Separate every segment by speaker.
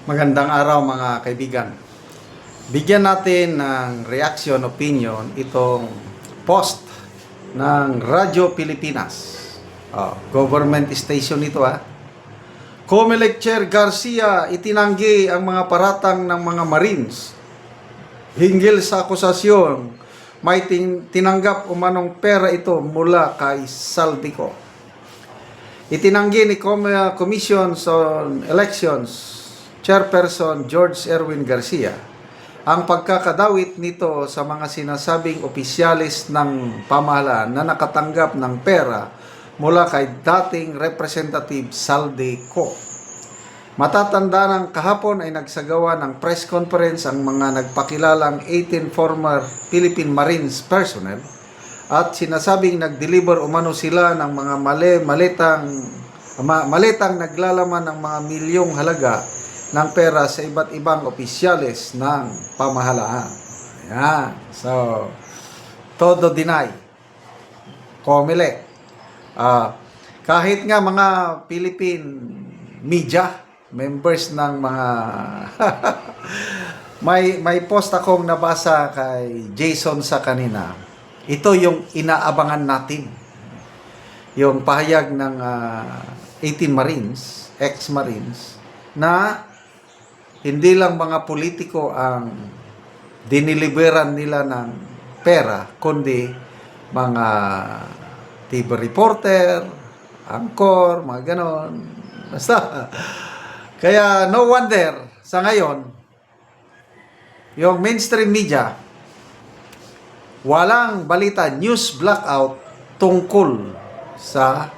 Speaker 1: Magandang araw mga kaibigan. Bigyan natin ng reaction, opinion itong post ng Radyo Pilipinas. Government station ito Comelec Chair Garcia itinanggi ang mga paratang ng mga Marines hinggil sa akusasyon may tinanggap umanong pera ito mula kay Saldico. Itinanggi ni Commission on Elections Chairperson George Erwin Garcia ang pagkakadawit nito sa mga sinasabing opisyalis ng pamahalaan na nakatanggap ng pera mula kay dating Representative Saldico. Matatanda ng kahapon ay nagsagawa ng press conference ang mga nagpakilalang 18 former Philippine Marines personnel at sinasabing nag-deliver umano sila ng mga maletang naglalaman ng mga milyong halaga ng pera sa iba't ibang opisyales ng pamahalaan. Ayan. So, todo deny. Comelec. Kahit nga mga Philippine media, members ng mga may post akong nabasa kay Jason sa kanina. Ito yung inaabangan natin. Yung pahayag ng 18 Marines, ex-Marines, na hindi lang mga politiko ang diniliberan nila ng pera, kundi mga TV reporter, anchor, mga ganon. Basta. Kaya no wonder sa ngayon, yung mainstream media, walang balita, news blackout tungkol sa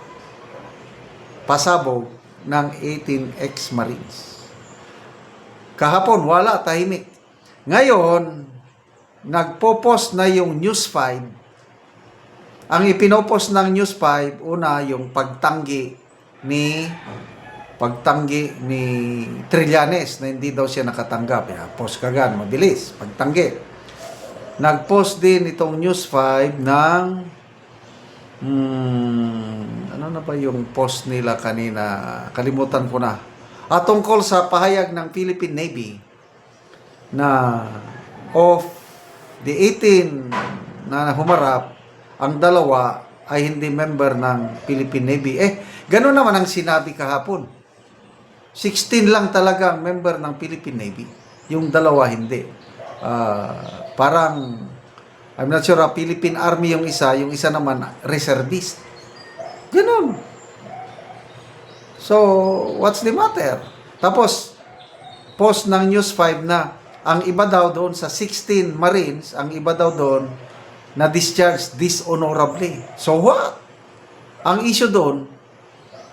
Speaker 1: pasabog ng 18 ex-Marines. Kahapon, wala, tahimik. Ngayon, nagpo-post na yung News 5. Ang ipinopost ng News 5, una, yung pagtanggi ni Trillanes na hindi daw siya nakatanggap. Post kagan, mabilis, pagtanggi. Nag-post din itong News 5 ng ano na ba yung post nila kanina? Kalimutan ko na. Tungkol sa pahayag ng Philippine Navy na of the 18 na humarap, ang dalawa ay hindi member ng Philippine Navy. Gano'n naman ang sinabi kahapon. 16 lang talaga ang member ng Philippine Navy. Yung dalawa hindi. Parang, I'm not sure, Philippine Army yung isa naman reservist. Ganun. So, what's the matter? Tapos, post ng News 5 na ang iba daw doon sa 16 Marines, ang iba daw doon na discharged dishonorably. So what? Ang issue doon,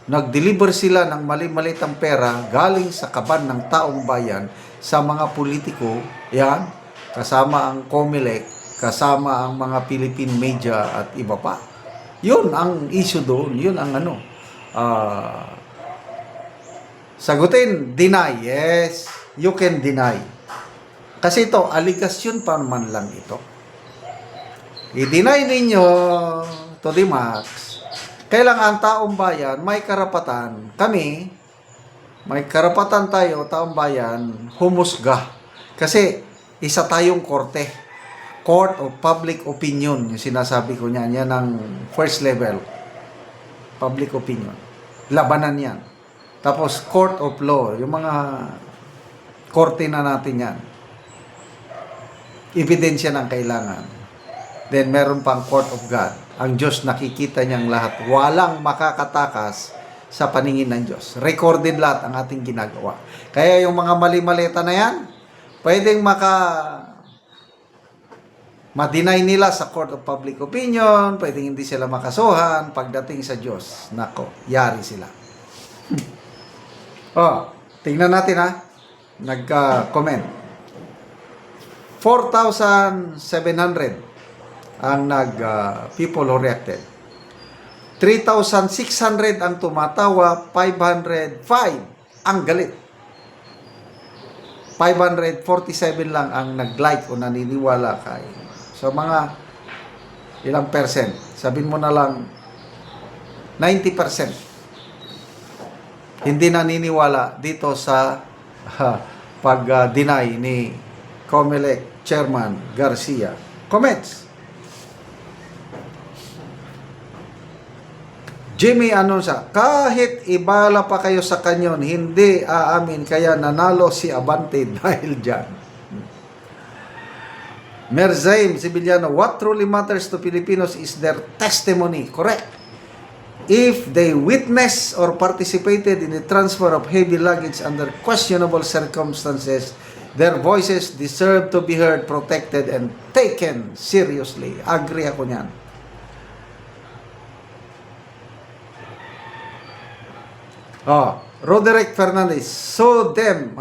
Speaker 1: nag-deliver sila ng mali-malitang pera galing sa kaban ng taong bayan sa mga politiko, yan, kasama ang Comelec, kasama ang mga Philippine media at iba pa. Yun ang issue doon, yun ang sagutin, deny. Yes, you can deny. Kasi ito, aligasyon pa naman lang ito. I-deny ninyo to the max. Kailangan ang taong bayan, may karapatan. Kami, may karapatan tayo, taong bayan, humusga. Kasi, isa tayong korte. Court of Public Opinion, yung sinasabi ko niyan, yan ang first level. Public opinion. Labanan yan. Tapos, Court of Law, yung mga korte na natin yan. Ebidensya ng kailangan. Then, meron pang Court of God. Ang Diyos nakikita niyang lahat. Walang makakatakas sa paningin ng Diyos. Recorded lahat ang ating ginagawa. Kaya yung mga mali-maleta na yan, pwedeng ma-deny nila sa Court of Public Opinion, pwedeng hindi sila makasuhan, pagdating sa Diyos, nako, yari sila. Tingnan natin nagka-comment. 4,700 ang people who reacted. 3,600 ang tumatawa, 505 ang galit. 547 lang ang nag-like o naniniwala kay. So mga ilang percent? Sabihin mo na lang 90%. Hindi naniniwala dito sa pag-deny ni COMELEC Chairman Garcia. Comments? Jimmy Anonsa, kahit ibala pa kayo sa kanyon, hindi aamin, kaya nanalo si Abante dahil dyan. Merzaim Sibiliano, what truly matters to Filipinos is their testimony. Correct. If they witness or participated in the transfer of heavy luggage under questionable circumstances, their voices deserve to be heard, protected, and taken seriously. Agree ako niyan. Roderick Fernandez, sue them,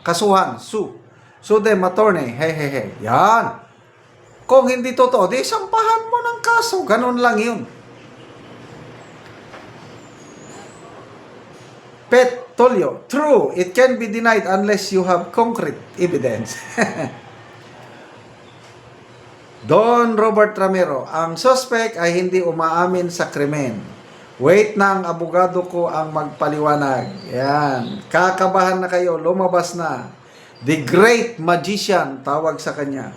Speaker 1: kasuhan, sue them, attorney, hey. Yan. Kung hindi totoo, di sampahan mo ng kaso. Ganun lang yun. Pet Tolyo, true, it can be denied unless you have concrete evidence. Don Robert Ramiro, ang suspect ay hindi umaamin sa krimen. Wait na ang abogado ko ang magpaliwanag. Yan. Kakabahan na kayo. Lumabas na. The Great Magician, tawag sa kanya.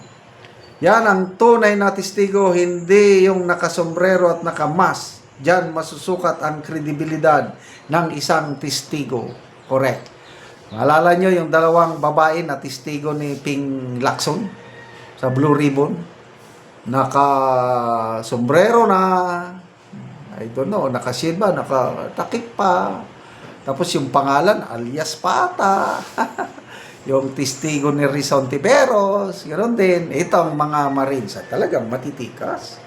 Speaker 1: Yan ang tunay na testigo, hindi yung nakasombrero at nakamas. Diyan masusukat ang kredibilidad ng isang testigo. Correct. Maalala nyo yung dalawang babae na testigo ni Ping Lacson sa Blue Ribbon? Naka-sombrero na, I don't know, nakasilba, nakatakip pa. Tapos yung pangalan, alias Pata. Yung testigo ni Rizon Tiberos, ganoon din. Itong mga Marines, talagang matitikas.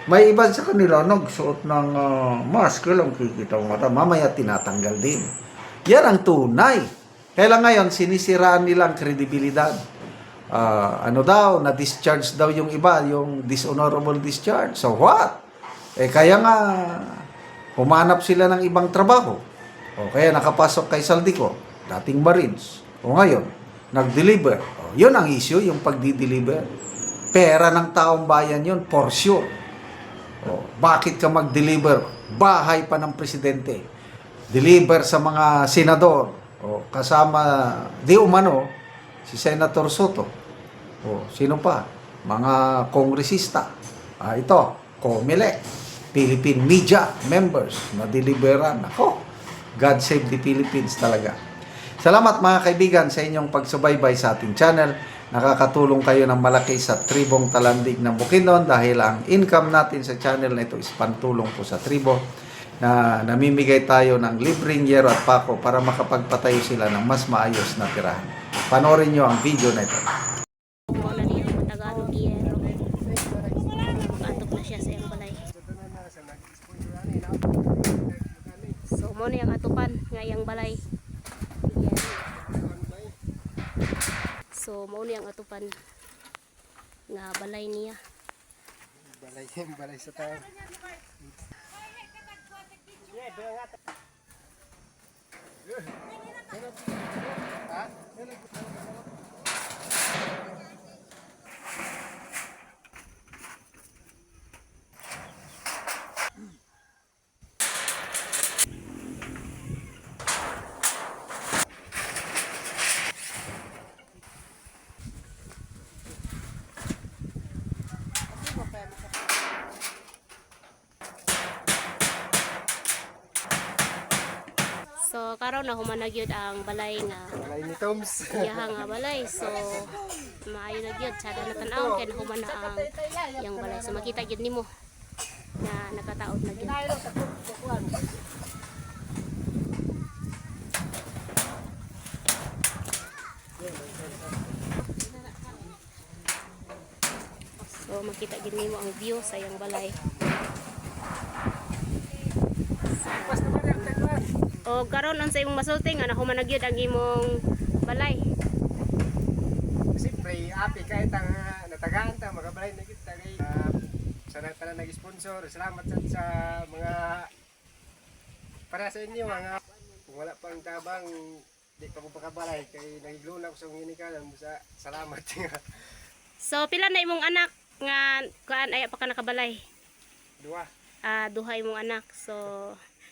Speaker 1: May iba sa kanila, nagsuot ng mask, lang kikita mo mata. Mamaya tinatanggal din. Yan ang tunay. Kaya ngayon, sinisiraan nilang kredibilidad. Na-discharge daw yung iba, yung dishonorable discharge. So what? Kaya nga, humanap sila ng ibang trabaho. O kaya nakapasok kay Saldico, dating Marines. O ngayon, nag-deliver. O, yun ang issue, yung pagdi-deliver. Pera ng taong bayan yun, for sure. O, bakit ka mag-deliver? Bahay pa ng presidente. Deliver sa mga senador. O, kasama, di umano, si Senator Soto. O, sino pa? Mga kongresista. Ito, COMELEC. Philippine media members na deliveran. Ako, God save the Philippines talaga. Salamat mga kaibigan sa inyong pagsubaybay sa ating channel. Nakakatulong kayo ng malaki sa tribong Talandig ng Bukidnon dahil ang income natin sa channel na ito is pantulong po sa tribo na namimigay tayo ng libreng yero at pako para makapagpatayo sila ng mas maayos na tirahan. Panoorin nyo ang video na ito.
Speaker 2: So mo na yung atupan ngayang balay. Yan. So mo na yung atupan nga balay niya.
Speaker 3: Balay sa tao.
Speaker 2: So karon na humanagyod ang balay nga
Speaker 3: Balay ni Toms.
Speaker 2: iyaha nga balay. So maayo na gyud sada na tan-aw kay nahuman na ang yang balay. So makita gyud nimo na nakataod na gyud. So makita gyud nimo ang view sa yang balay. O karon unsa imong masulti nga nahuman na gyud ang imong balay.
Speaker 3: Siyempre, api kahit ang natagaan ta, magabalay na kita kay sa nagtala nag-sponsor. Salamat sa mga para sa inyo mga kung wala pang tabang di pa ko pakabalay kay nagigluna ko sa nginikalan sa salamat.
Speaker 2: So pila na imong anak nga kuan ay pa ka nakabalay?
Speaker 3: Dua.
Speaker 2: Duha imong anak. So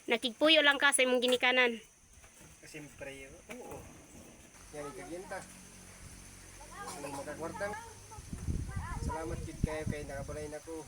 Speaker 2: nakigpuyo lang ka sa imong ginikanan.
Speaker 3: Siyempre, oo. Yang ta. Ang makakwarta. Salamat gid kayo kay nakabalay nako.